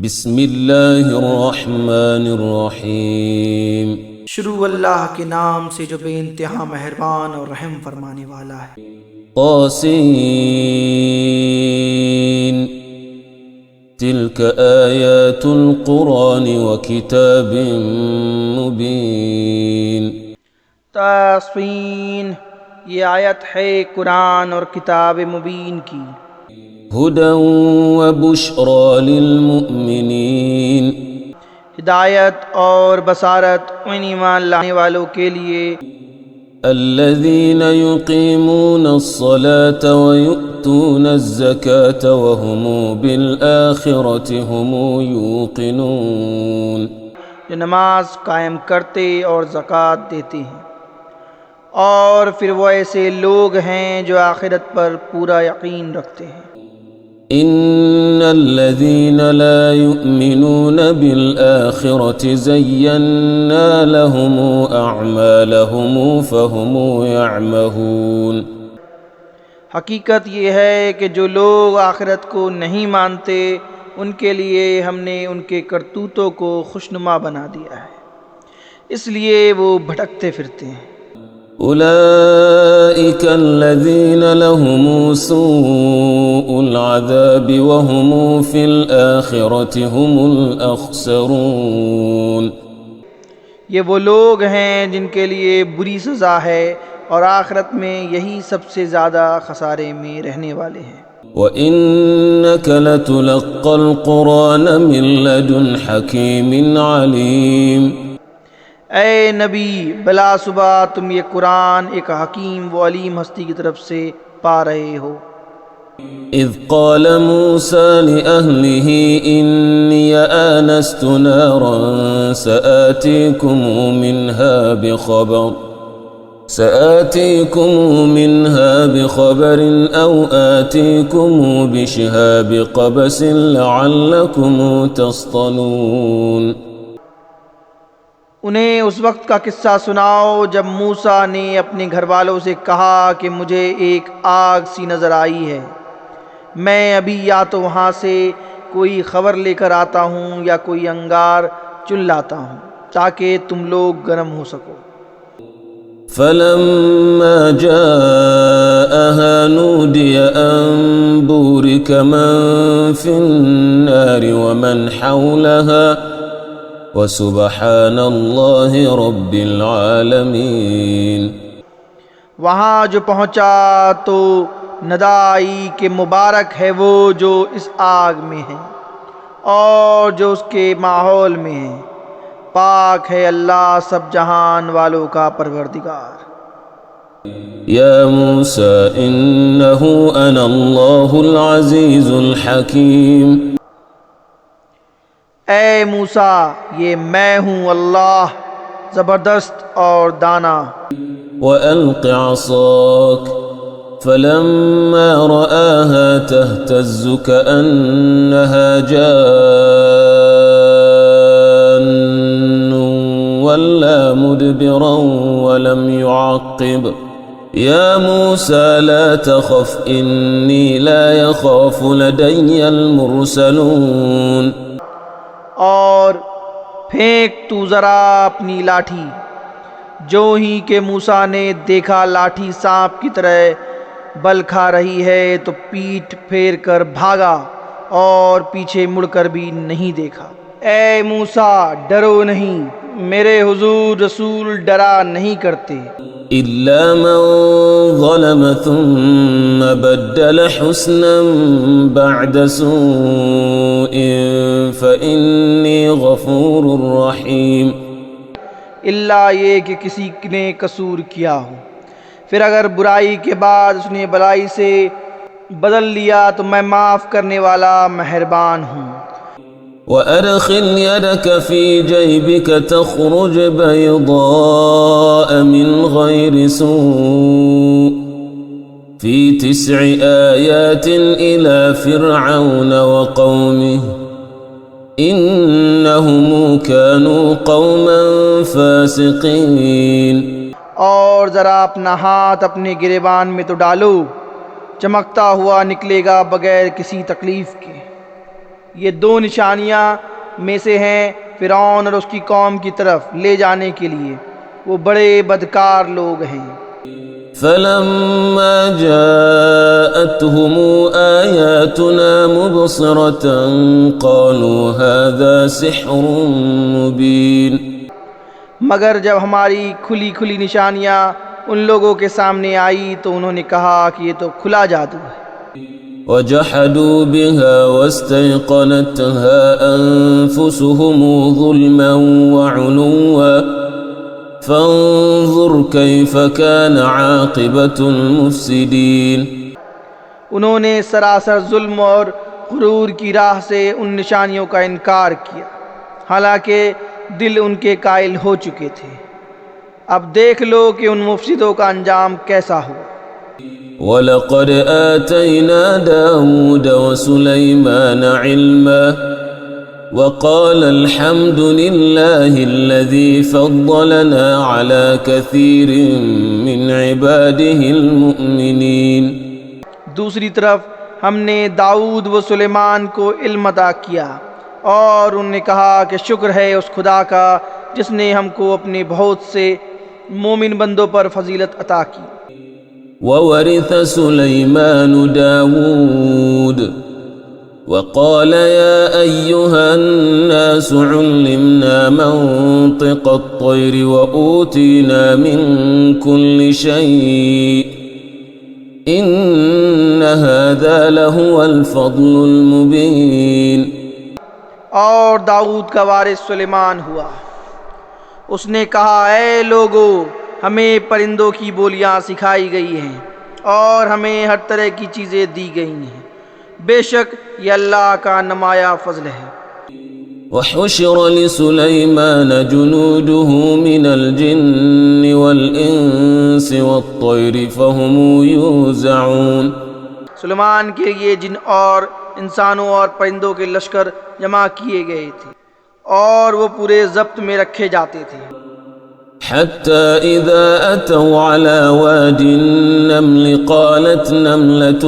بسم اللہ الرحمن الرحیم۔ شروع اللہ کے نام سے جو بے انتہا مہربان اور رحم فرمانے والا ہے۔ طاسین تلک آیات القرآن وکتاب مبین۔ طاسین، یہ آیت ہے قرآن اور کتاب مبین کی۔ ہدی وبشری للمؤمنین، ہدایت اور بصارت ان ایمان لانے والوں کے لیے الذین یقیمون الصلاة ویؤتون الزکاة وهم بالآخرة هم یوقنون، جو نماز قائم کرتے اور زکوٰۃ دیتے ہیں، اور پھر وہ ایسے لوگ ہیں جو آخرت پر پورا یقین رکھتے ہیں۔ ان الذين لا يؤمنون بالآخرة زينا لهم اعمالهم فهم يعمهون، حقیقت یہ ہے کہ جو لوگ آخرت کو نہیں مانتے ان کے لیے ہم نے ان کے کرتوتوں کو خوشنما بنا دیا ہے، اس لیے وہ بھٹکتے پھرتے ہیں۔ اولئك الذين لهم سوء العذاب وهم في الآخرة هم الأخسرون، یہ وہ لوگ ہیں جن کے لیے بری سزا ہے اور آخرت میں یہی سب سے زیادہ خسارے میں رہنے والے ہیں۔ وَإِنَّكَ لَتُلَقَّى الْقُرْآنَ مِن لَّدُنْ حَكِيمٍ عَلِيمٍ، اے نبی، بلا صبح تم یہ قرآن ایک حکیم و علیم ہستی کی طرف سے پا رہے ہو۔ اذ قال موسى لأهله إني آنست نارا سآتيكم منها بخبر أو آتيكم بشهاب قبس لعلكم تصطلون، انہیں اس وقت کا قصہ سناؤ جب موسیٰ نے اپنے گھر والوں سے کہا کہ مجھے ایک آگ سی نظر آئی ہے، میں ابھی یا تو وہاں سے کوئی خبر لے کر آتا ہوں یا کوئی انگار چن لاتا ہوں تاکہ تم لوگ گرم ہو سکو۔ فلما جاءها نودي أن بورك من في النار ومن حولها وسبحان اللہ رب العالمین، وہاں جو پہنچا تو ندا آئی کہ مبارک ہے وہ جو اس آگ میں ہے اور جو اس کے ماحول میں ہے، پاک ہے اللہ سب جہان والوں کا پروردگار۔ یا موسیٰ انہ انا اللہ العزیز الحکیم، اے موسیٰ، یہ میں ہوں اللہ زبردست اور دانا۔ وَأَلْقِ عَصَاكَ فَلَمَّا رَآهَا تَهْتَزُّ كَأَنَّهَا جَانٌّ وَلَّا مُدْبِرًا وَلَمْ يُعَقِّبْ، يَا مُوسَى لَا تَخَفْ إِنِّي لَا يَخَافُ لَدَيَّ الْمُرْسَلُونَ، اور پھینک تو ذرا اپنی لاٹھی۔ جو ہی کہ موسیٰ نے دیکھا لاٹھی سانپ کی طرح بل کھا رہی ہے تو پیٹھ پھیر کر بھاگا اور پیچھے مڑ کر بھی نہیں دیکھا۔ اے موسیٰ، ڈرو نہیں، میرے حضور رسول ڈرا نہیں کرتے، إِلَّا مَن ظَلَمَ ثُمَّ بَدَّلَ حُسْنًا بَعْدَ سُوءٍ فَإِنِّي غَفُورٌ رَّحِيمٌ، اللہ یہ کہ کسی نے قصور کیا ہو، پھر اگر برائی کے بعد اس نے بلائی سے بدل لیا تو میں معاف کرنے والا مہربان ہوں۔ وَأَدْخِلْ يَدَكَ فِي جَيْبِكَ تَخْرُجْ بَيْضَاءَ مِنْ غَيْرِ سُوءٍ فِي 9 آيَاتٍ إِلَى فِرْعَوْنَ وَقَوْمِهِ إِنَّهُمْ كَانُوا قَوْمًا فَاسِقِينَ، اور ذرا اپنا ہاتھ اپنے گریبان میں تو ڈالو، چمکتا ہوا نکلے گا بغیر کسی تکلیف کے، یہ دو نشانیاں میں سے ہیں فرعون اور اس کی قوم کی طرف لے جانے کے لیے، وہ بڑے بدکار لوگ ہیں۔ فلما جاءتهم آياتنا مبصرة قالوا هذا سحر مبين۔ مگر جب ہماری کھلی کھلی نشانیاں ان لوگوں کے سامنے آئی تو انہوں نے کہا کہ یہ تو کھلا جادو ہے۔ وجحدوا بها واستيقنتها أنفسهم ظلما وعلوا فانظر كيف كان عاقبة المفسدين۔ انہوں نے سراسر ظلم اور غرور کی راہ سے ان نشانیوں کا انکار کیا، حالانکہ دل ان کے قائل ہو چکے تھے۔ اب دیکھ لو کہ ان مفسدوں کا انجام کیسا ہوا۔ وَلَقَدْ آتَيْنَا دَاوُودَ وَسُلَيْمَانَ عِلْمًا وَقَالَ الْحَمْدُ لِلَّهِ الَّذِي فَضَّلَنَا عَلَى كَثِيرٍ مِّنْ عِبَادِهِ الْمُؤْمِنِينَ۔ دوسری طرف ہم نے داؤد و سلیمان کو علم عطا کیا اور انہوں نے کہا کہ شکر ہے اس خدا کا جس نے ہم کو اپنے بہت سے مومن بندوں پر فضیلت عطا کی۔ وَوَرِثَ سُلَيْمَانُ دَاوُودَ وَقَالَ يَا أَيُّهَا النَّاسُ عُلِّمْنَا مَنطِقَ الطَّيْرِ وَأُوتِينَا مِن كُلِّ شَيْءٍ إِنَّ هَذَا لَهُوَ الْفَضْلُ الْمُبِينُ۔ اور داؤد کا وارث سلیمان ہوا، اس نے کہا اے لوگو، ہمیں پرندوں کی بولیاں سکھائی گئی ہیں اور ہمیں ہر طرح کی چیزیں دی گئی ہیں، بے شک یہ اللہ کا نمایاں فضل ہے۔ وحشر لسليمان جنوده من الجن والإنس والطير فهم يوزعون۔ سلیمان کے لیے جن اور انسانوں اور پرندوں کے لشکر جمع کیے گئے تھے اور وہ پورے ضبط میں رکھے جاتے تھے۔ حتى إذا أتوا على واد النمل قالت نملة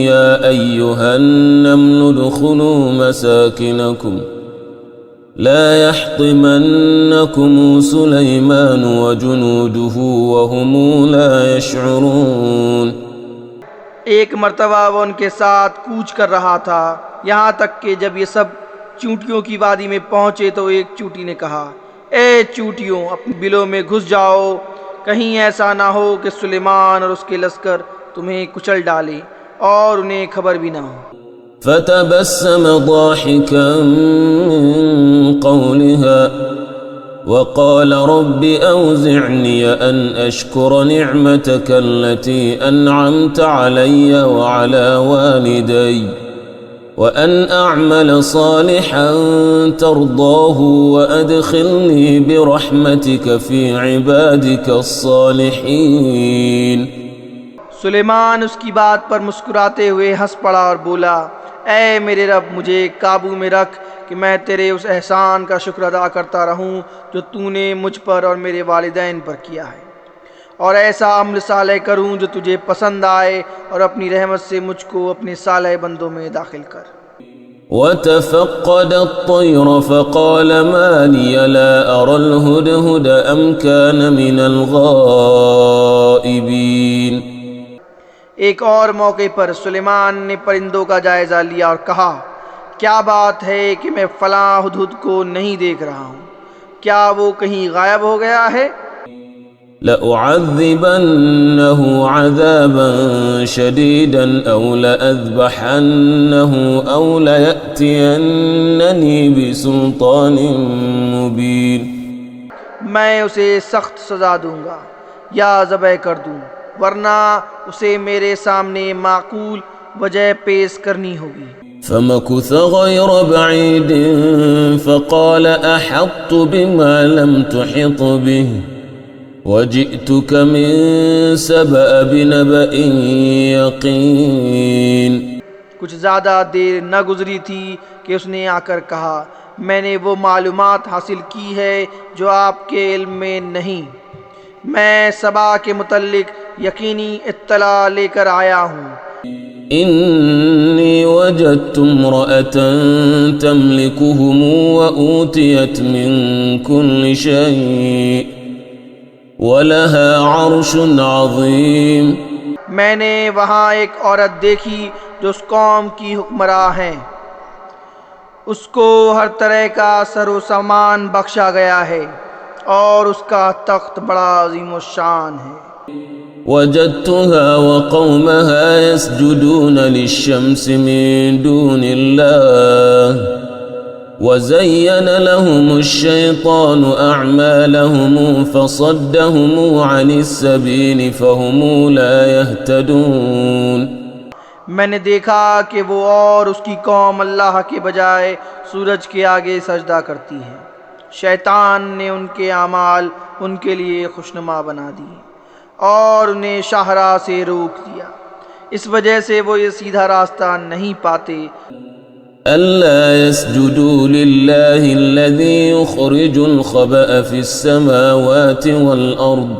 يا أيها النمل ادخلوا مساكنكم لا يحطمنكم سليمان وجنوده وهم لا يشعرون۔ ایک مرتبہ وہ ان کے ساتھ کوچ کر رہا تھا، یہاں تک کہ جب یہ سب چونٹیوں کی وادی میں پہنچے تو ایک چونٹی نے کہا اے چونٹیوں اپنے بلوں میں گھس جاؤ، کہیں ایسا نہ ہو کہ سلیمان اور اس کے لشکر تمہیں کچل ڈالے اور انہیں خبر بھی نہ ہو۔ فتبسم ضاحكا من قولها وقال رب أوزعني أن أشكر نعمتك التي أنعمت علي وعلى والدي وأن أعمل صالحا ترضاه وأدخلني برحمتك في عبادك الصالحين۔ سلیمان اس کی بات پر مسکراتے ہوئے ہنس پڑا اور بولا اے میرے رب، مجھے قابو میں رکھ کہ میں تیرے اس احسان کا شکر ادا کرتا رہوں جو تو نے مجھ پر اور میرے والدین پر کیا ہے، اور ایسا عمل صالح کروں جو تجھے پسند آئے، اور اپنی رحمت سے مجھ کو اپنے صالح بندوں میں داخل کر۔ وتفقد الطير فقال ما لي لا أرى الهدهد أم كان من الغائبين۔ ایک اور موقع پر سلیمان نے پرندوں کا جائزہ لیا اور کہا کیا بات ہے کہ میں فلاں ہدہد کو نہیں دیکھ رہا ہوں، کیا وہ کہیں غائب ہو گیا ہے؟ لأعذبنه عذابا شديدا أو لأذبحنه أو ليأتينني بسلطان مبين۔ میں اسے سخت سزا دوں گا یا ذبح کر دوں، ورنہ اسے میرے سامنے معقول وجہ پیش کرنی ہوگی۔ فمكث غير بعيد فقال أحطت بما لم تحط به وجئتك من سبأ بنبأ يقين۔ کچھ زیادہ دیر نہ گزری تھی کہ اس نے آ کر کہا میں نے وہ معلومات حاصل کی ہے جو آپ کے علم میں نہیں، میں سبا کے متعلق یقینی اطلاع لے کر آیا ہوں، إني وجدت امرأة تملكهم وأوتيت من كل شيء ولها عرش عظيم. میں نے وہاں ایک عورت دیکھی جو اس قوم کی حکمراں ہیں، اس کو ہر طرح کا سر و سامان بخشا گیا ہے اور اس کا تخت بڑا عظیم الشان ہے. وجدتها وقومها يسجدون للشمس من دون الله وزين لهم الشيطان أعمالهم فصدهم عن السبيل فهم لا يهتدون. میں نے دیکھا کہ وہ اور اس کی قوم اللہ کے بجائے سورج کے آگے سجدہ کرتی ہے، شیطان نے ان کے اعمال ان کے لیے خوشنما بنا دیے اور انہیں شاہراہ سے روک دیا، اس وجہ سے وہ یہ سیدھا راستہ نہیں پاتے. ألا يسجدوا لله الذي يخرج الخبأ في السماوات والأرض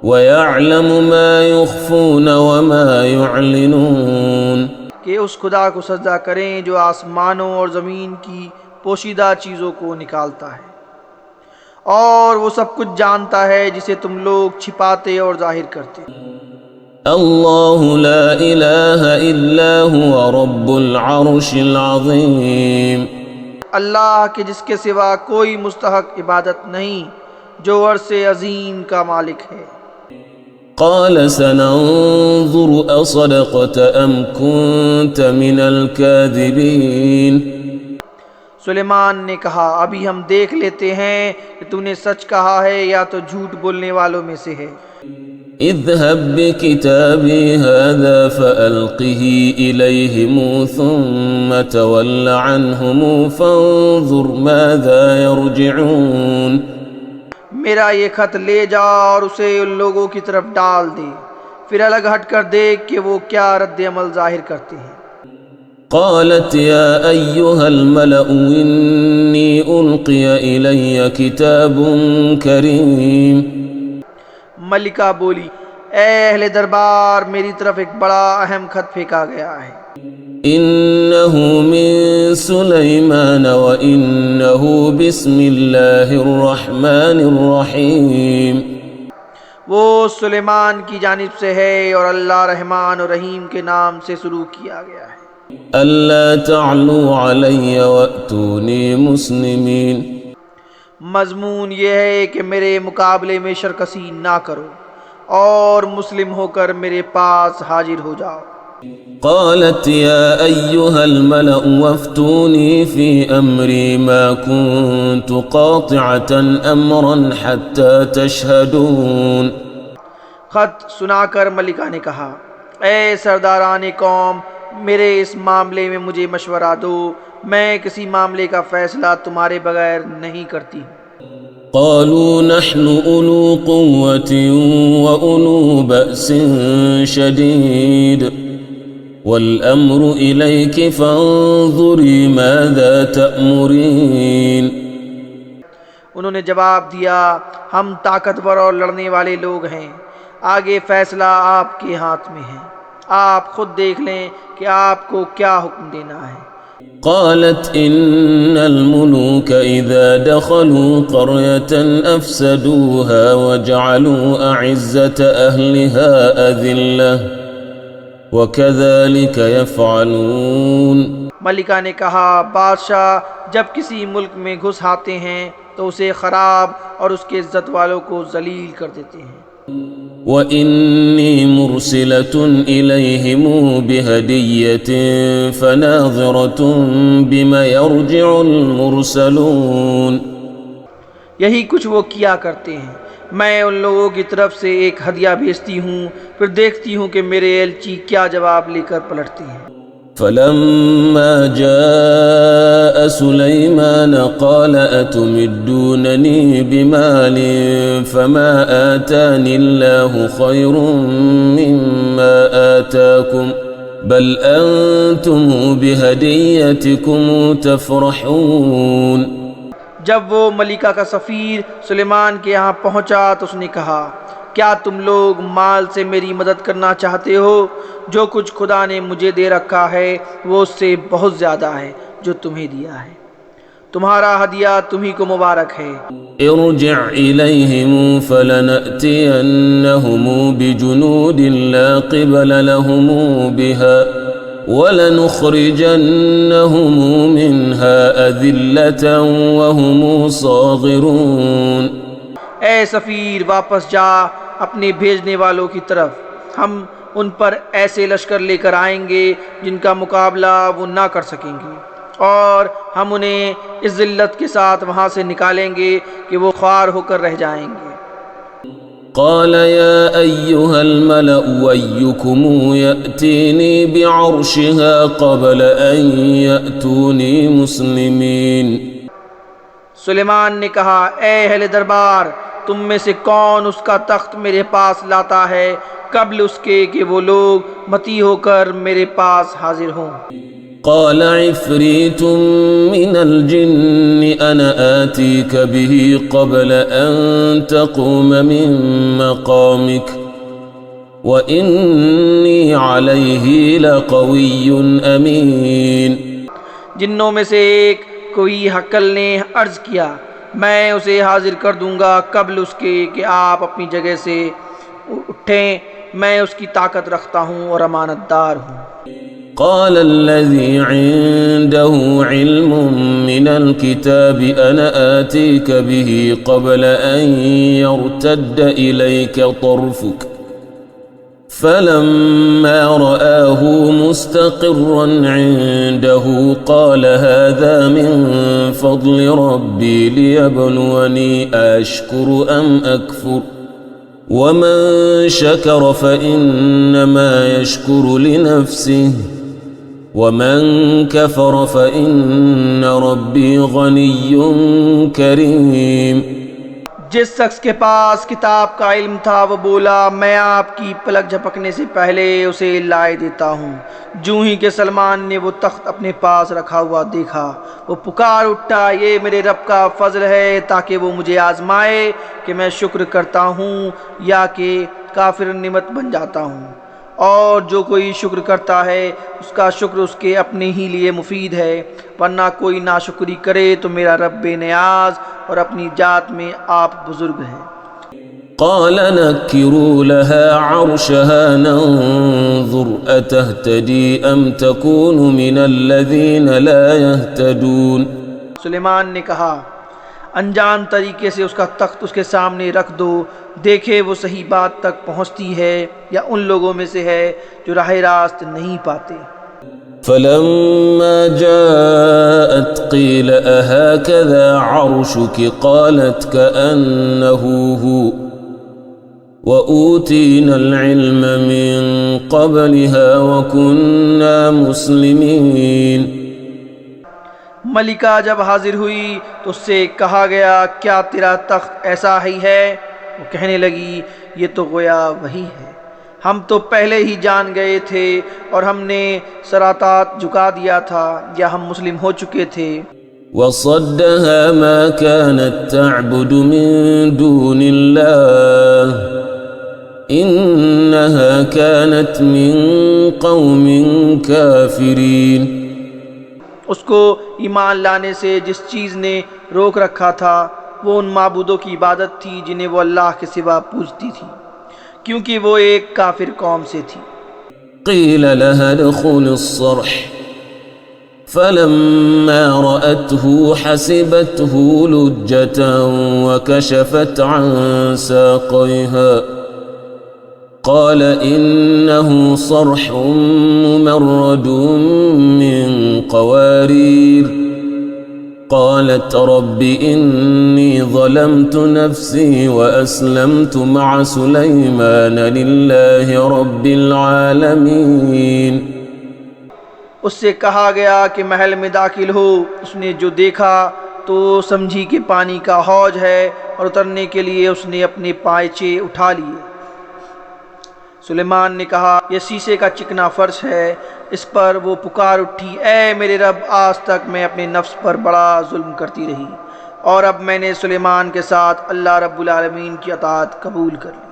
ويعلم ما يخفون وما يعلنون. کہ اس خدا کو سجدہ کریں جو آسمانوں اور زمین کی پوشیدہ چیزوں کو نکالتا ہے، اور وہ سب کچھ جانتا ہے جسے تم لوگ چھپاتے اور ظاہر کرتے. اللہ لا الہ الا هو رب العرش العظیم. اللہ کے جس کے سوا کوئی مستحق عبادت نہیں، جو عرش عظیم کا مالک ہے. قال سننظر اصدقت ام كنت من الكاذبین. سلیمان نے کہا ابھی ہم دیکھ لیتے ہیں کہ تو نے سچ کہا ہے یا تو جھوٹ بولنے والوں میں سے ہے. اذهب بكتابي هذا فألقه إليهم ثم تول عنهم فانظر ماذا يرجعون. میرا یہ خط لے جا اور اسے ان لوگوں کی طرف ڈال دے، پھر الگ ہٹ کر دیکھ کہ وہ کیا رد عمل ظاہر کرتے ہیں. قالت يا أيها الملأ إني ألقي إلي كتاب كريم. ملکہ بولی اے اہل دربار، میری طرف ایک بڑا اہم خط پھینکا گیا ہے. إنه من سليمان وإنه بسم الله الرحمن الرحيم. وہ سلیمان کی جانب سے ہے اور اللہ رحمان و رحیم کے نام سے شروع کیا گیا ہے. ألا تعلوا علي وأتوني مسلمين. مضمون یہ ہے کہ میرے مقابلے میں شرکسی نہ کرو اور مسلم ہو کر میرے پاس حاضر ہو جاؤ. قالت يا أيها الملأ وافتوني في أمري ما كنت قاطعة أمرا حتى تشهدون. خط سنا کر ملکہ نے کہا اے سرداران قوم، میرے اس معاملے میں مجھے مشورہ دو، میں کسی معاملے کا فیصلہ تمہارے بغیر نہیں کرتی. قالوا نحن أولو قوة وأولو بأس شديد والأمر إليك فانظري ماذا تأمرين. انہوں نے جواب دیا ہم طاقتور اور لڑنے والے لوگ ہیں، آگے فیصلہ آپ کے ہاتھ میں ہے، آپ خود دیکھ لیں کہ آپ کو کیا حکم دینا ہے. قالت إن الملوك إذا دخلوا قرية أفسدوها وجعلوا أعزة أهلها أذلة وكذلك يفعلون. ملکہ نے کہا بادشاہ جب کسی ملک میں گھس آتے ہیں تو اسے خراب اور اس کے عزت والوں کو ذلیل کر دیتے ہیں. وإني مرسلة إليهم بهدية فناظرة بما يرجع المرسلون. یہی کچھ وہ کیا کرتے ہیں، میں ان لوگوں کی طرف سے ایک ہدیہ بھیجتی ہوں، پھر دیکھتی ہوں کہ میرے ایلچی کیا جواب لے کر پلٹتے ہیں. فلما جاء سليمان قال أتمدونني بمال فما آتاني الله خير مما آتاكم بل أنتم بهديتكم تفرحون. جب وہ ملکہ کا سفیر سلیمان کے یہاں پہنچا تو اس نے کہا کیا تم لوگ مال سے میری مدد کرنا چاہتے ہو؟ جو کچھ خدا نے مجھے دے رکھا ہے وہ اس سے بہت زیادہ ہے جو تمہیں دیا ہے۔ تمہارا ہدیہ تمہیں کو مبارک ہے۔ ارجع إليهم فلنأتينهم بجنود لا قبل لهم بها ولنخرجنهم منها أذلة وهم صاغرون۔ اے سفیر واپس جا اپنے بھیجنے والوں کی طرف، ہم ان پر ایسے لشکر لے کر آئیں گے جن کا مقابلہ وہ نہ کر سکیں گے، اور ہم انہیں اس ذلت کے ساتھ وہاں سے نکالیں گے کہ وہ خوار ہو کر رہ جائیں گے۔ قال يا أيها الملأ أيكم يأتيني بعرشها قبل أن يأتوني مسلمين۔ سلیمان نے کہا، اے اہل دربار، تم میں سے کون اس کا تخت میرے پاس لاتا ہے قبل اس کے کہ وہ لوگ متی ہو کر میرے پاس حاضر ہوں؟ قال عفريت من الجن أنا آتيك به قبل أن تقوم من مقامك وإني عليه لقوي أمين۔ جنوں میں سے ایک کوئی حقل نے عرض کیا، میں اسے حاضر کر دوں گا قبل اس کے کہ آپ اپنی جگہ سے اٹھیں، میں اس کی طاقت رکھتا ہوں اور امانت دار ہوں۔ قال الذي عنده علم من الكتاب أنا آتيك به قبل أن يرتد إليك طرفك فلما رآه مستقرا عنده قال هذا من فضل ربي ليبلوني أشكر أم أكفر ومن شكر فإنما يشكر لنفسه ومن كفر فإن ربي غني كريم۔ جس شخص کے پاس کتاب کا علم تھا وہ بولا، میں آپ کی پلک جھپکنے سے پہلے اسے لائے دیتا ہوں۔ جوں ہی کہ سلمان نے وہ تخت اپنے پاس رکھا ہوا دیکھا، وہ پکار اٹھا، یہ میرے رب کا فضل ہے تاکہ وہ مجھے آزمائے کہ میں شکر کرتا ہوں یا کہ کافر نعمت بن جاتا ہوں، اور جو کوئی شکر کرتا ہے اس کا شکر اس کے اپنے ہی لیے مفید ہے، ورنہ کوئی ناشکری کرے تو میرا رب بے نیاز اور اپنی ذات میں آپ بزرگ ہے۔ قال نكروا لها عرشها ننظر أتهتدي أم تكون من الذين لا يهتدون۔ سلیمان نے کہا، انجان طریقے سے اس کا تخت اس کے سامنے رکھ دو، دیکھے وہ صحیح بات تک پہنچتی ہے یا ان لوگوں میں سے ہے جو راہ راست نہیں پاتے۔ فلما جاءت قيل أهكذا عرشك قالت كأنه هو وأوتينا العلم من قبلها وكنا مسلمين۔ ملکہ جب حاضر ہوئی تو اس سے کہا گیا، کیا تیرا تخت ایسا ہی ہے؟ وہ کہنے لگی، یہ تو گویا وہی ہے، ہم تو پہلے ہی جان گئے تھے اور ہم نے سراتات جھکا دیا تھا یا ہم مسلم ہو چکے تھے۔ وصدها ما كانت تعبد من دون الله إنها كانت من قوم كافرين۔ اس کو ایمان لانے سے جس چیز نے روک رکھا تھا وہ ان معبودوں کی عبادت تھی جنہیں وہ اللہ کے سوا پوجتی تھی، کیونکہ وہ ایک کافر قوم سے تھی۔ قيل لها ادخل الصرح فلما رأته حسبته لجة وكشفت عن ساقيها قال إنه صرح ممرد من قوارير قالت رب إني ظلمت نفسي وأسلمت مع سليمان لله رب العالمين۔ اس سے کہا گیا کہ محل میں داخل ہو۔ اس نے جو دیکھا تو سمجھی کہ پانی کا حوض ہے اور اترنے کے لیے اس نے اپنے پائچے اٹھا لیے۔ سلیمان نے کہا، یہ شیشے کا چکنا فرش ہے۔ اس پر وہ پکار اٹھی، اے میرے رب، آج تک میں اپنے نفس پر بڑا ظلم کرتی رہی اور اب میں نے سلیمان کے ساتھ اللہ رب العالمین کی اطاعت قبول کر لی۔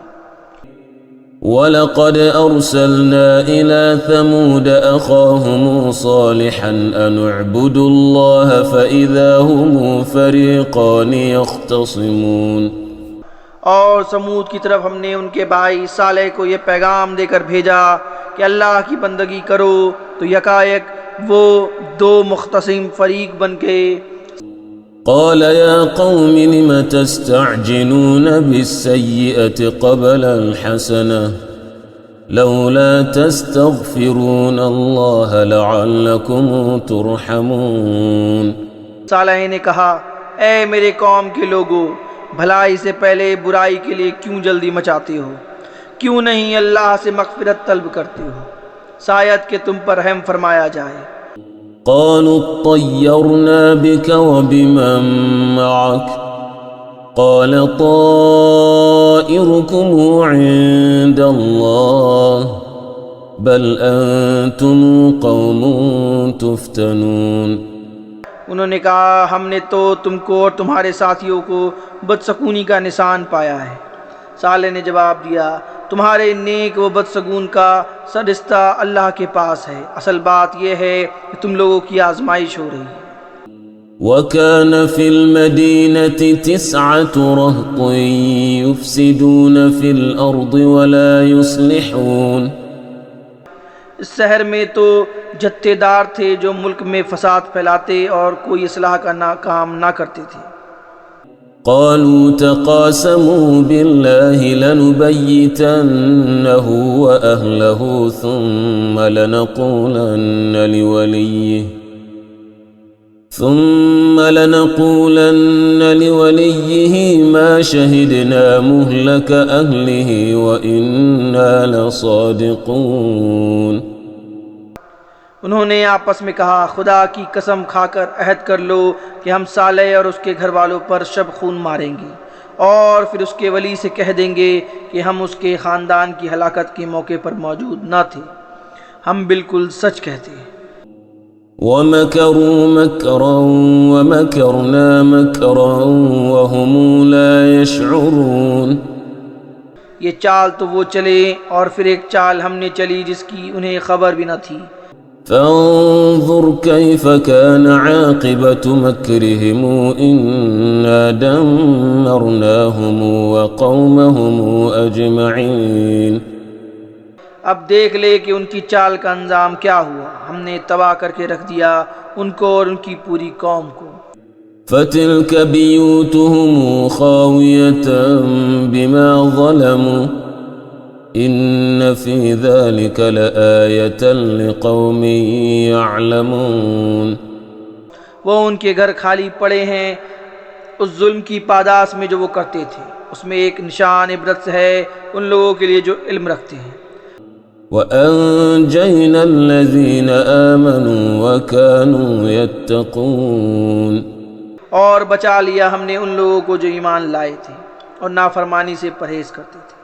وَلَقَدْ أَرْسَلْنَا إِلَى ثَمُودَ أَخَاهُمْ صَالِحًا أَنِ اعْبُدُوا اللَّهَ فَإِذَا هُمْ فَرِيقَانِ يَخْتَصِمُونَ۔ اور سمود کی طرف ہم نے ان کے بھائی صالح کو یہ پیغام دے کر بھیجا کہ اللہ کی بندگی کرو، تو یکایک وہ دو مختصم فریق بن گئے۔ قال يا قوم لم تستعجلون بالسيئة قبل الحسنة لولا تستغفرون الله لعلكم ترحمون۔ صالح نے کہا، اے میرے قوم کے لوگو، بھلائی سے پہلے برائی کے لیے کیوں جلدی مچاتے ہو؟ کیوں نہیں اللہ سے مغفرت طلب کرتے ہو؟ شاید کہ تم پر رحم فرمایا جائے۔ قالوا اطيرنا بك وبمن معك قال طائركم عند الله بل أنتم قوم تفتنون۔ انہوں نے کہا، ہم نے تو تم کو اور تمہارے ساتھیوں کو بدسکونی کا نشان پایا ہے۔ صالح نے جواب دیا، تمہارے نیک و بدسگون کا سررشتہ اللہ کے پاس ہے، اصل بات یہ ہے کہ تم لوگوں کی آزمائش ہو رہی ہے۔ وَكَانَ فِي الْمَدِينَةِ 9 رَهْطٌ يُفْسِدُونَ فِي الْأَرْضِ وَلَا يُصْلِحُونَ۔ اس شہر میں تو جتھے دار تھے جو ملک میں فساد پھیلاتے اور کوئی اصلاح کا کام نہ کرتے تھے۔ قالوا تقاسموا بالله لنبيتنه وأهله ثم لنقولن لوليه ما شهدنا مهلك أهله وإنا لصادقون۔ انہوں نے آپس میں کہا، خدا کی قسم کھا کر عہد کر لو کہ ہم صالح اور اس کے گھر والوں پر شب خون ماریں گے، اور پھر اس کے ولی سے کہہ دیں گے کہ ہم اس کے خاندان کی ہلاکت کے موقع پر موجود نہ تھے، ہم بالکل سچ کہتے ہیں۔ وَمَكَرُوا مَكْرًا وَمَكَرْنَا مَكْرًا وَهُمْ لَا يَشْعُرُونَ۔ یہ چال تو وہ چلے اور پھر ایک چال ہم نے چلی جس کی انہیں خبر بھی نہ تھی۔ فانظر كيف كان عاقبة مكرهم إنا دمرناهم وقومهم أجمعين۔ اب دیکھ لے کہ ان کی چال کا انجام کیا ہوا، ہم نے تباہ کر کے رکھ دیا ان کو اور ان کی پوری قوم کو۔ فتلك بيوتهم خاوية بما ظلموا إن في ذلك لآية لقوم يعلمون۔ وہ ان کے گھر خالی پڑے ہیں اس ظلم کی پاداش میں جو وہ کرتے تھے، اس میں ایک نشان عبرت ہے ان لوگوں کے لیے جو علم رکھتے ہیں۔ وَأَنجَيْنَا الَّذِينَ آمَنُوا وَكَانُوا يَتَّقُونَ۔ اور بچا لیا ہم نے ان لوگوں کو جو ایمان لائے تھے اور نافرمانی سے پرہیز کرتے تھے۔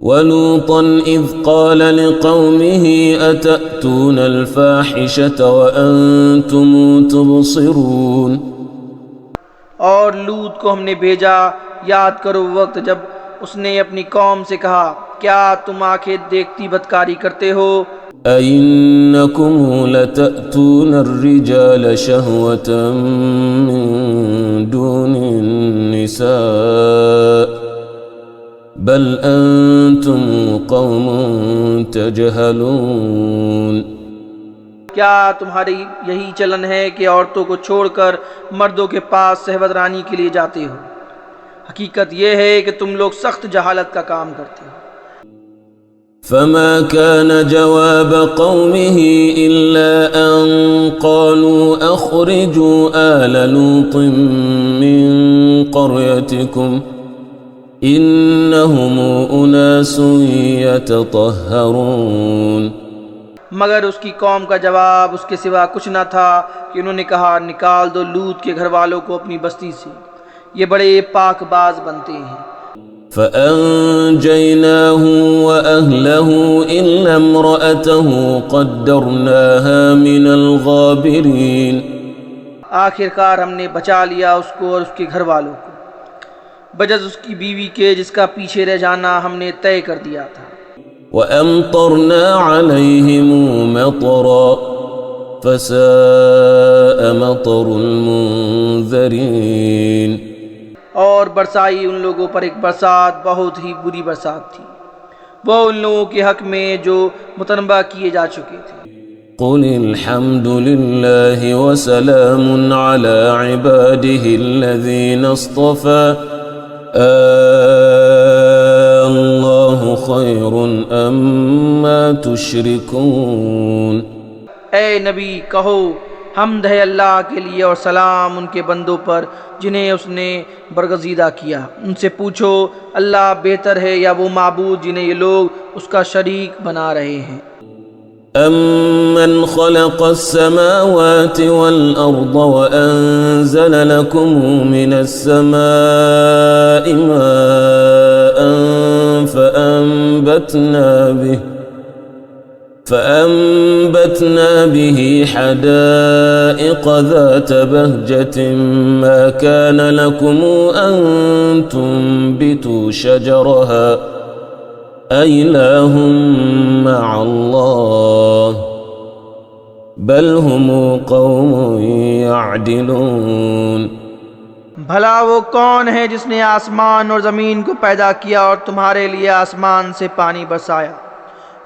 وَلُوطًا إِذْ قَالَ لِقَوْمِهِ أَتَأْتُونَ الْفَاحِشَةَ وَأَنْتُمْ تُبْصِرُونَ۔ اور لوط کو ہم نے بھیجا، یاد کرو وقت جب اس نے اپنی قوم سے کہا، کیا تم آنکھیں دیکھتی بدکاری کرتے ہو؟ أَإِنَّكُمْ لَتَأْتُونَ الرِّجَالَ شَهْوَةً مِّن دُونِ النِّسَاءِ بل انتم قوم تجہلون۔ کیا تمہاری یہی چلن ہے کہ عورتوں کو چھوڑ کر مردوں کے پاس صحبت رانی کے لیے جاتے ہو؟ حقیقت یہ ہے کہ تم لوگ سخت جہالت کا کام کرتے ہو۔ فما كان جواب قومه إلا أن قالوا أخرجوا آل لوط من قريتكم إنهم أناس يتطهرون۔ مگر اس کی قوم کا جواب اس کے سوا کچھ نہ تھا کہ انہوں نے کہا، نکال دو لوط کے گھر والوں کو اپنی بستی سے، یہ بڑے پاک باز بنتے ہیں۔ فأنجيناه وأهله إلا امرأته قدرناها من الغابرين۔ آخر کار ہم نے بچا لیا اس کو اور اس کے گھر والوں کو، بجز اس کی بیوی کے جس کا پیچھے رہ جانا ہم نے طے کر دیا تھا۔ وَأَمْطَرْنَا عَلَيْهِمْ مَطَرًا فَسَاءَ مَطَرُ الْمُنذَرِينَ، اور برسائی ان لوگوں پر ایک برسات بہت ہی بری برسات تھی، وہ ان لوگوں کے حق میں جو متنبہ کیے جا چکے تھے۔ قُلِ الْحَمْدُ لِلَّهِ وَسَلَامٌ عَلَى عِبَادِهِ الَّذِينَ اصْطَفَى اللَّهُ خَيْرٌ أَمَّا تُشْرِكُونَ۔ اے نبی کہو حمد ہے اللہ کے لیے اور سلام ان کے بندوں پر جنہیں اس نے برگزیدہ کیا۔ ان سے پوچھو اللہ بہتر ہے یا وہ معبود جنہیں یہ لوگ اس کا شریک بنا رہے ہیں؟ أَمَّنْ خَلَقَ السَّمَاوَاتِ وَالْأَرْضَ وَأَنزَلَ لَكُم مِّنَ السَّمَاءِ مَاءً فَأَنبَتْنَا بِهِ حَدَائِقَ ذَاتَ بَهْجَةٍ مَّا كَانَ لَكُمْ أَن تُنبِتُوا شَجَرَهَا أَإِلَٰهٌ مَّعَ اللَّهِ بَلْ هُمْ قَوْمٌ يَعْدِلُونَ۔ بھلا وہ کون ہے جس نے آسمان اور زمین کو پیدا کیا اور تمہارے لیے آسمان سے پانی برسایا،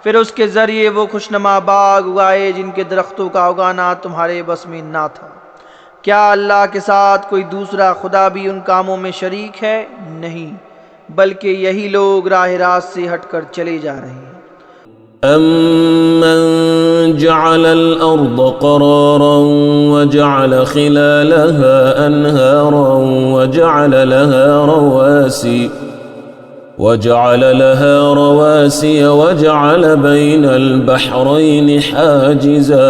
پھر اس کے ذریعے وہ خوشنما باغ اگائے جن کے درختوں کا اگانا تمہارے بس میں نہ تھا؟ کیا اللہ کے ساتھ کوئی دوسرا خدا بھی ان کاموں میں شریک ہے؟ نہیں، بلکہ یہی لوگ راہ راست سے ہٹ کر چلے جا رہے ہیں۔ أَمَّنْ جَعَلَ الْأَرْضَ قَرَارًا وَجَعَلَ خِلَالَهَا أَنْهَارًا وَجَعَلَ لَهَا رَوَاسِيَ وَجَعَلَ بَيْنَ الْبَحْرَيْنِ حَاجِزًا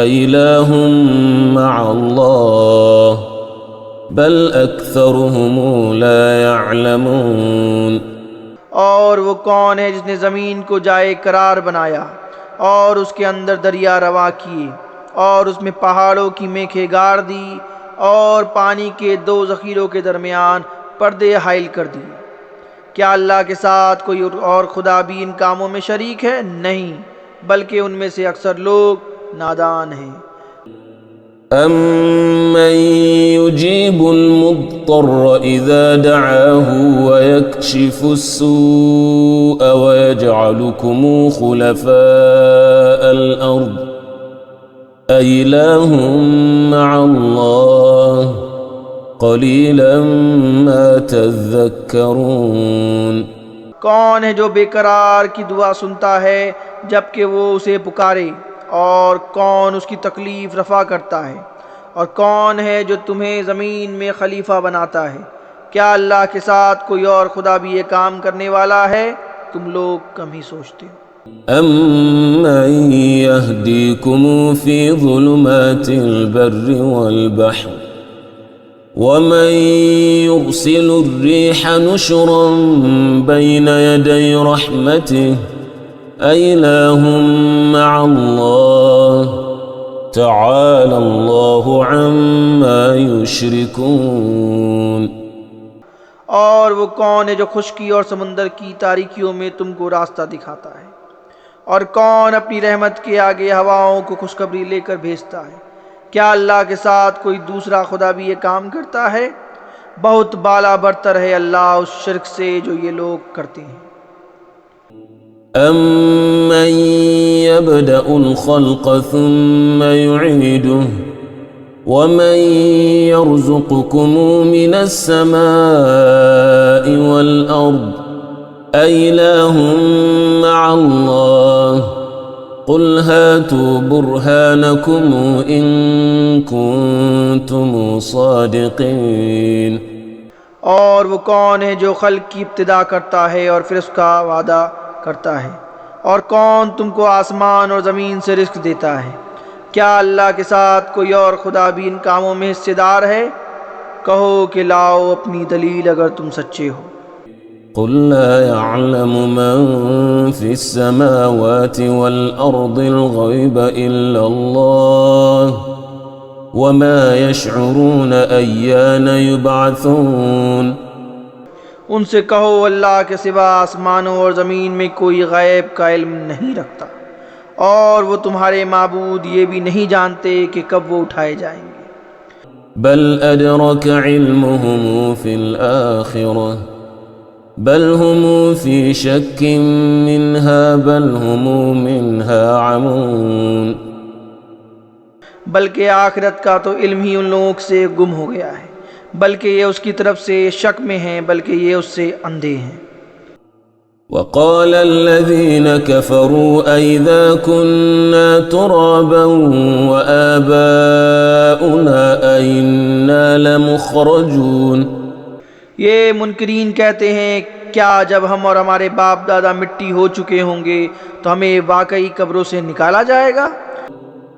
أَإِلَٰهٌ مَّعَ اللَّهِ بَلْ أَكْثَرُهُمْ لَا يَعْلَمُونَ۔ اور وہ کون ہے جس نے زمین کو جائے قرار بنایا اور اس کے اندر دریا رواں کیے اور اس میں پہاڑوں کی میخیں گاڑ دی اور پانی کے دو ذخیروں کے درمیان پردے حائل کر دیے؟ کیا اللہ کے ساتھ کوئی اور خدا بھی ان کاموں میں شریک ہے؟ نہیں، بلکہ ان میں سے اکثر لوگ نادان ہیں۔ أَمَّن يُجِيبُ الْمُضْطَرَّ إِذَا دَعَاهُ وَيَكْشِفُ السُّوءَ وَيَجْعَلُكُمْ خُلَفَاءَ الْأَرْضِ أَإِلَٰهٌ مَّعَ اللَّهِ قَلِيلًا مَّا تَذَكَّرُونَ۔ کون ہے جو بے قرار کی دعا سنتا ہے جبکہ وہ اسے پکارے، اور کون اس کی تکلیف رفع کرتا ہے، اور کون ہے جو تمہیں زمین میں خلیفہ بناتا ہے؟ کیا اللہ کے ساتھ کوئی اور خدا بھی یہ کام کرنے والا ہے؟ تم لوگ کم ہی سوچتے ہو۔ أَمَّن يَهْدِيكُمْ فِي ظُلُمَاتِ الْبَرِّ وَالْبَحْرِ وَمَن يُرْسِلُ الرِّيحَ نُشُرًا بَيْنَ يَدَيْ رَحْمَتِهِ أَإِلَٰهٌ مَّعَ اللَّهِ تَعَالَى اللَّهُ عَمَّا يُشْرِكُونَ۔ اور وہ کون ہے جو خشکی اور سمندر کی تاریکیوں میں تم کو راستہ دکھاتا ہے، اور کون اپنی رحمت کے آگے ہواؤں کو خوشخبری لے کر بھیجتا ہے؟ کیا اللہ کے ساتھ کوئی دوسرا خدا بھی یہ کام کرتا ہے؟ بہت بالا برتر ہے اللہ اس شرک سے جو یہ لوگ کرتے ہیں۔ أَمَّن يَبْدَأُ الْخَلْقَ ثُمَّ يُعِيدُهُ وَمَن يَرْزُقُكُم مِّنَ السَّمَاءِ وَالْأَرْضِ أَإِلَٰهٌ مَّعَ اللَّهِ قُلْ هَاتُوا بُرْهَانَكُمْ إِن كُنتُمْ صَادِقِينَ۔ اور وہ کون ہے جو خلق کی ابتدا کرتا ہے اور پھر اس کا وعدہ کرتا ہے؟ اور کون تم کو آسمان اور زمین سے رزق دیتا ہے؟ کیا اللہ کے ساتھ کوئی اور خدا بھی ان کاموں میں حصے دار ہے؟ کہو کہ لاؤ اپنی دلیل اگر تم سچے ہو۔ قُل لَّا يَعْلَمُ مَن فِي السَّمَاوَاتِ وَالْأَرْضِ الْغَيْبَ إِلَّا اللَّهُ وَمَا يَشْعُرُونَ أَيَّانَ يُبْعَثُونَ۔ ان سے کہو اللہ کے سوا آسمانوں اور زمین میں کوئی غیب کا علم نہیں رکھتا، اور وہ تمہارے معبود یہ بھی نہیں جانتے کہ کب وہ اٹھائے جائیں گے۔ بل أدرك علمهم في الآخرة بل هم في شك منها بل هم منها عمون۔ بلکہ آخرت کا تو علم ہی ان لوگوں سے گم ہو گیا ہے، بلکہ یہ اس کی طرف سے شک میں ہیں، بلکہ یہ اس سے اندھے ہیں۔ وقال الذين كفروا أئذا كنا ترابا وآباؤنا أئنا لمخرجون۔ یہ منکرین کہتے ہیں کیا جب ہم اور ہمارے باپ دادا مٹی ہو چکے ہوں گے تو ہمیں واقعی قبروں سے نکالا جائے گا؟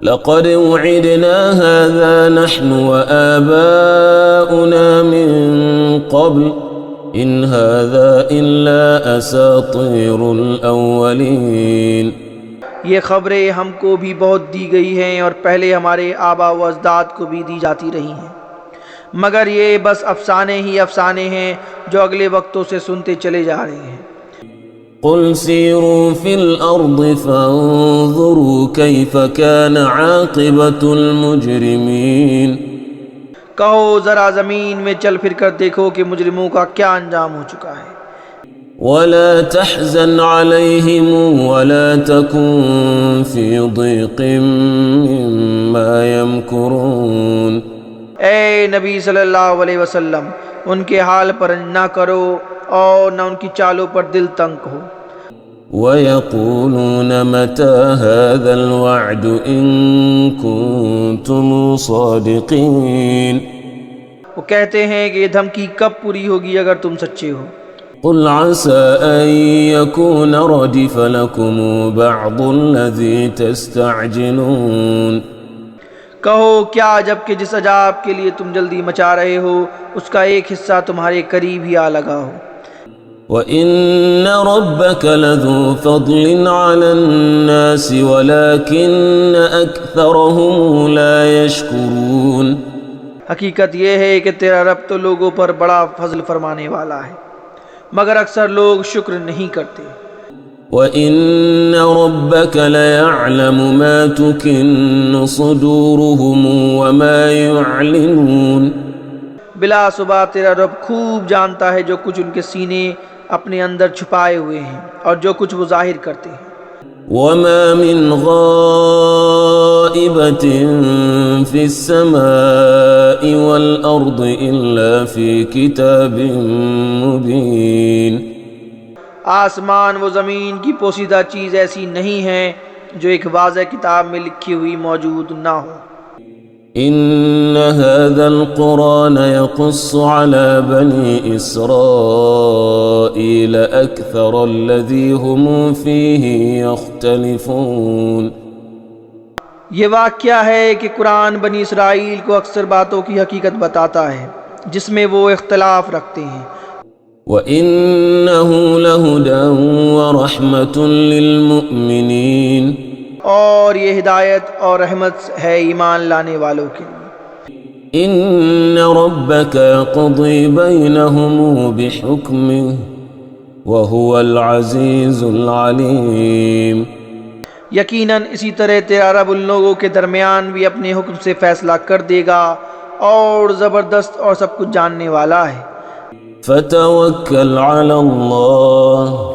لقد وعدنا هذا نحن وآباؤنا من قبل إن هذا إلا أساطير الأولين۔ یہ خبریں ہم کو بھی بہت دی گئی ہیں اور پہلے ہمارے آبا و اجداد کو بھی دی جاتی رہی ہیں، مگر یہ بس افسانے ہی افسانے ہیں جو اگلے وقتوں سے سنتے چلے جا رہے ہیں۔ قل سيروا في الأرض فانظروا كيف كان عاقبة المجرمين۔ کہو ذرا زمین میں چل پھر کر دیکھو کہ مجرموں کا کیا انجام ہو چکا ہے۔ ولا تحزن عليهم ولا تكن في ضيق مما يمكرون۔ اے نبی صلی اللہ علیہ وسلم ان کے حال پر نہ کرو اور نہ ان کی چالوں پر دل تنگ ہو۔ ويقولون متى هذا الوعد إن كنتم صادقين۔ وہ کہتے ہیں کہ یہ دھمکی کب پوری ہوگی اگر تم سچے ہو۔ قل عسى أن يكون ردف لكم بعض الذي تستعجلون۔ کہو کیا جبکہ جس عذاب کے لیے تم جلدی مچا رہے ہو اس کا ایک حصہ تمہارے قریب ہی آ لگا ہو۔ وَإِنَّ رَبَّكَ لَذُو فَضْلٍ عَلَى النَّاسِ وَلَكِنَّ أَكْثَرَهُمْ لَا يَشْكُرُونَ۔ حقیقت یہ ہے کہ تیرا رب تو لوگوں پر بڑا فضل فرمانے والا ہے، مگر اکثر لوگ شکر نہیں کرتے۔ وَإِنَّ رَبَّكَ لَيَعْلَمُ مَا تُكِنُّ صُدُورُهُمْ وَمَا يُعْلِنُونَ۔ بلا صبح تیرا رب خوب جانتا ہے جو کچھ ان کے سینے اپنے اندر چھپائے ہوئے ہیں اور جو کچھ وہ ظاہر کرتے ہیں۔ وَمَا مِنْ غَائِبَةٍ فِي السَّمَاءِ وَالْأَرْضِ إِلَّا فِي كِتَابٍ مُبِينٍ۔ آسمان و زمین کی پوشیدہ چیز ایسی نہیں ہے جو ایک واضح کتاب میں لکھی ہوئی موجود نہ ہو۔ إن هذا القرآن يقص على بني إسرائيل أكثر الذي هم فيه يختلفون۔ یہ واقعہ ہے کہ قرآن بنی اسرائیل کو اکثر باتوں کی حقیقت بتاتا ہے جس میں وہ اختلاف رکھتے ہیں۔ وَإِنَّهُ لَهُدًى وَرَحْمَةٌ لِّلْمُؤْمِنِينَ۔ اور یہ ہدایت اور رحمت ہے ایمان لانے والوں کے لیے۔ إِنَّ رَبَّكَ يَقْضِي بَيْنَهُمْ بِحُكْمِهِ وَهُوَ الْعَزِيزُ الْعَلِيمُ۔ یقیناً اسی طرح تیرا رب ان لوگوں کے درمیان بھی اپنے حکم سے فیصلہ کر دے گا اور زبردست اور سب کچھ جاننے والا ہے۔ فَتَوَكَّلْ عَلَى اللَّهِ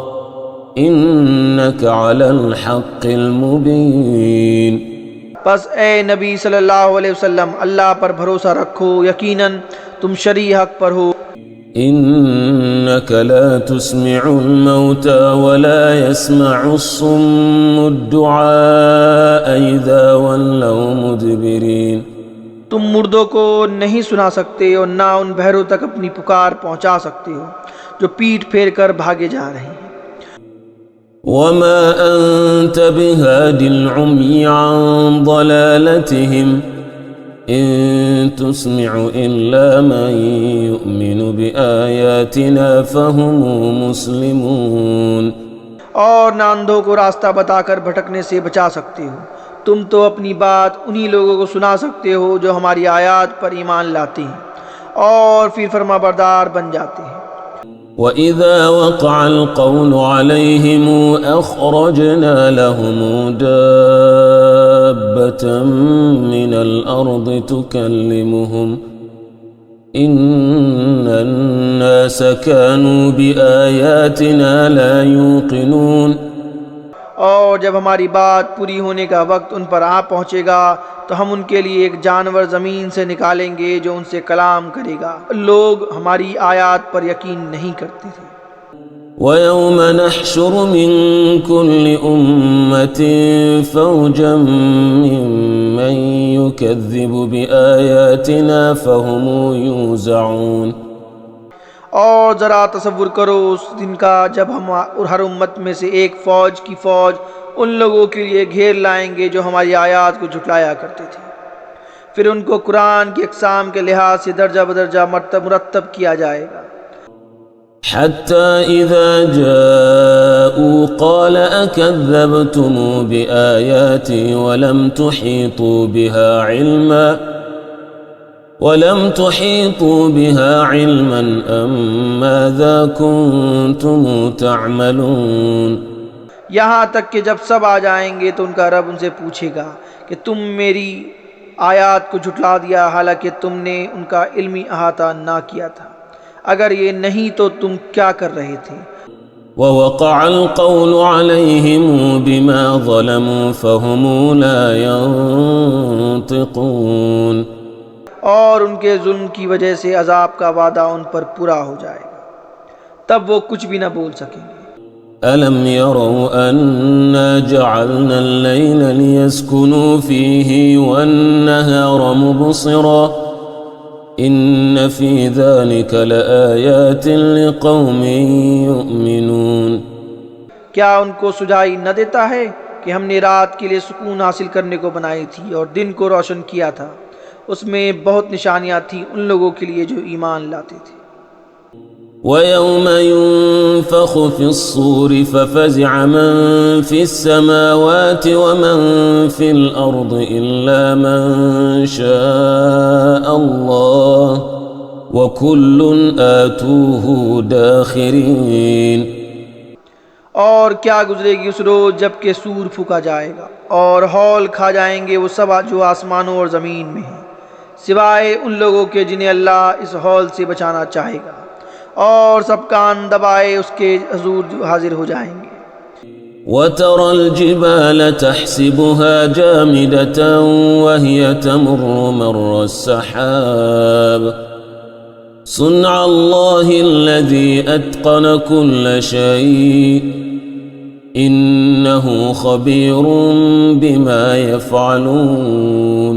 إِنَّكَ عَلَى الْحَقِّ الْمُبِينِ۔ پس اے نبی صلی اللہ علیہ وسلم اللہ پر بھروسہ رکھو، یقیناً تم شرعی حق پر ہو۔ إِنَّكَ لَا تُسْمِعُ الْمَوْتَى وَلَا يَسْمَعُ الصُّمُّ الدُّعَاءَ إِذَا وَلَّوْا مُدْبِرِينَ۔ تم مردوں کو نہیں سنا سکتے اور نہ ان بہروں تک اپنی پکار پہنچا سکتے ہو جو پیٹھ پھیر کر بھاگے جا رہے ہیں۔ وَمَا أَنْتَ بِهَادِ الْعُمْيِ عَنْ ضَلَالَتِهِمْ إِن تُسْمِعُ إِلَّا مَن يُؤْمِنُ بِآيَاتِنَا فَهُمْ مُسْلِمُونَ۔ اور نہ اندھوں کو راستہ بتا کر بھٹکنے سے بچا سکتے ہو، تم تو اپنی بات انہی لوگوں کو سنا سکتے ہو جو ہماری آیات پر ایمان لاتے ہیں اور پھر فرما بردار بن جاتے ہیں۔ وَإِذَا وَقَعَ الْقَوْلُ عَلَيْهِمْ أَخْرَجْنَا لَهُمْ دَابَّةً مِّنَ الْأَرْضِ تُكَلِّمُهُمْ إِنَّ النَّاسَ كَانُوا بِآيَاتِنَا لَا يُوقِنُونَ۔ اور جب ہماری بات پوری ہونے کا وقت ان پر آ پہنچے گا تو ہم ان کے لیے ایک جانور زمین سے نکالیں گے جو ان سے کلام کرے گا۔ لوگ ہماری آیات پر یقین نہیں کرتے تھے۔ وَيَوْمَ نَحْشُرُ مِنْ كُلِّ أُمَّةٍ فَوْجًا مِّمَّن يُكَذِّبُ بِآيَاتِنَا فَهُمْ يُوزَعُونَ۔ اور ذرا تصور کرو اس دن کا جب ہم ہر امت میں سے ایک فوج کی فوج ان لوگوں کے لیے گھیر لائیں گے جو ہماری آیات کو جھٹلایا کرتے تھے، پھر ان کو قرآن کی اقسام کے لحاظ سے درجہ بدرجہ مرتب کیا جائے گا۔ حَتَّى إِذَا جَاءُوا قَالَ أَكَذَّبْتُمْ بِآيَاتِي وَلَمْ تُحِيطُوا بِهَا عِلْمًا أَمْ مَاذَا كُنْتُمْ تَعْمَلُونَ۔ یہاں تک کہ جب سب آ جائیں گے تو ان کا رب ان سے پوچھے گا کہ تم میری آیات کو جھٹلا دیا حالانکہ تم نے ان کا علمی احاطہ نہ کیا تھا، اگر یہ نہیں تو تم کیا کر رہے تھے۔ وَوَقَعَ الْقَوْلُ عَلَيْهِمْ بِمَا ظَلَمُوا فَهُمْ لَا يَنطِقُونَ۔ اور ان کے ظلم کی وجہ سے عذاب کا وعدہ ان پر پورا ہو جائے گا، تب وہ کچھ بھی نہ بول سکیں گے۔ أَلَمْ يَرَوْا أَنَّا جَعَلْنَا اللَّيْلَ لِيَسْكُنُوا فِيهِ وَالنَّهَارَ مُبْصِرًا إِنَّ فِي ذَلِكَ لَآيَاتٍ لِقَوْمٍ يُؤْمِنُونَ۔ کیا ان کو سجائی نہ دیتا ہے کہ ہم نے رات کے لیے سکون حاصل کرنے کو بنائی تھی اور دن کو روشن کیا تھا، اس میں بہت نشانیاں تھیں ان لوگوں کے لیے جو ایمان لاتے تھے۔ وَيَوْمَ يُنفَخُ فِي الصُّورِ فَفَزِعَ مَن فِي السَّمَاوَاتِ وَمَن فِي الْأَرْضِ إِلَّا مَن شَاءَ اللَّهُ وَكُلٌّ آتُوهُ دَاخِرِينَ۔ اور کیا گزرے گی اس روز جب کہ سور پھونکا جائے گا اور ہول کھا جائیں گے وہ سب جو آسمانوں اور زمین میں ہیں، سوائے ان لوگوں کے جنہیں اللہ اس ہول سے بچانا چاہے گا، اور سب کان دبائے اس کے حضور حاضر ہو جائیں گے۔ وَتَرَى الْجِبَالَ تَحْسَبُهَا جَامِدَةً وَهِيَ تَمُرُّ مَرَّ السَّحَابِ صُنْعَ اللَّهِ الَّذِي أَتْقَنَ كُلَّ شَيْءٍ إِنَّهُ خَبِيرٌ بِمَا يَفْعَلُونَ۔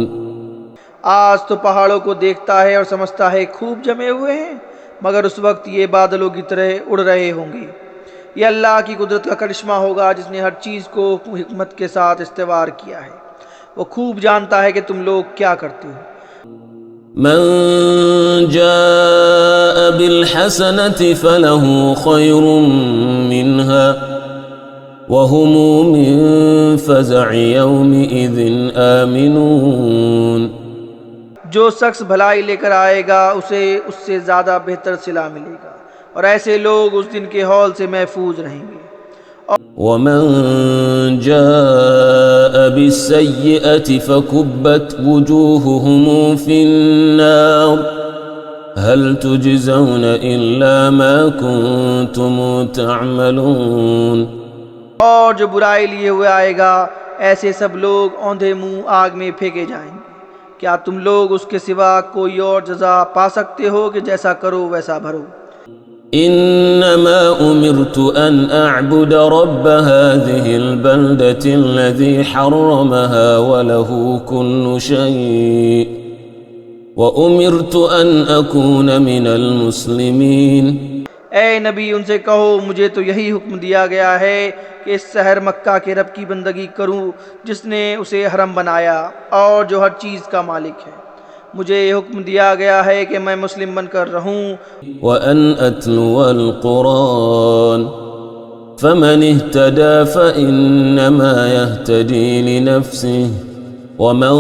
آج تو پہاڑوں کو دیکھتا ہے اور سمجھتا ہے خوب جمے ہوئے ہیں، مگر اس وقت یہ بادلوں کی طرح اڑ رہے ہوں گے۔ یہ اللہ کی قدرت کا کرشمہ ہوگا جس نے ہر چیز کو حکمت کے ساتھ استوار کیا ہے، وہ خوب جانتا ہے کہ تم لوگ کیا کرتے ہو۔ من جاء بالحسنة فله خير منها وهم من فزع يومئذ آمنون۔ جو شخص بھلائی لے کر آئے گا اسے اس سے زیادہ بہتر صلہ ملے گا، اور ایسے لوگ اس دن کے ہول سے محفوظ رہیں گے۔ ومن جاء بالسيئة فكبت وجوههم في النار هل تجزون إلا ما كنتم تعملون۔ اور جو برائی لیے ہوئے آئے گا ایسے سب لوگ اوندھے منہ آگ میں پھینکے جائیں گے۔ کیا تم لوگ اس کے سوا کوئی اور جزا پا سکتے ہو کہ جیسا کرو ویسا بھرو؟ انما امرت ان اعبد رب هذه البلدة الذي حرمها وله كل شيء وامرت ان اكون من المسلمين۔ اے نبی ان سے کہو مجھے تو یہی حکم دیا گیا ہے کہ اس شہر مکہ کے رب کی بندگی کروں جس نے اسے حرم بنایا اور جو ہر چیز کا مالک ہے۔ مجھے یہ حکم دیا گیا ہے کہ میں مسلم بن کر رہوں۔ وَأَنْ أَتْلُوَ الْقُرْآنَ فَمَنِ اهْتَدَى فَإِنَّمَا يَهْتَدِي لِنَفْسِهِ وَمَنْ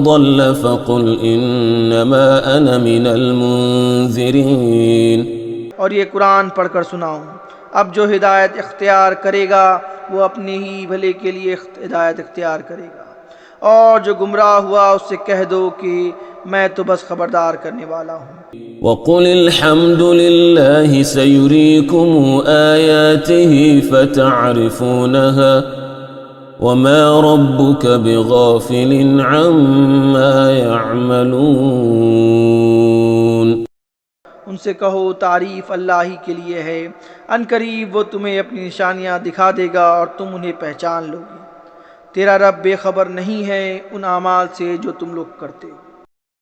ضَلَّ فَقُلْ إِنَّمَا أَنَا مِنَ الْمُنذِرِينَ۔ اور یہ قرآن پڑھ کر سناؤں۔ اب جو ہدایت اختیار کرے گا وہ اپنے ہی بھلے کے لیے ہدایت اختیار کرے گا، اور جو گمراہ ہوا اس سے کہہ دو کہ میں تو بس خبردار کرنے والا ہوں۔ وقل الحمد لله سيريكم آياته فتعرفونها وما ربك بغافل عما يعملون۔ ان سے کہو تعریف اللہ ہی کے لیے ہے، ان قریب وہ تمہیں اپنی نشانیاں دکھا دے گا اور تم انہیں پہچان لو گے۔ تیرا رب بے خبر نہیں ہے ان اعمال سے جو تم لوگ کرتے ہو۔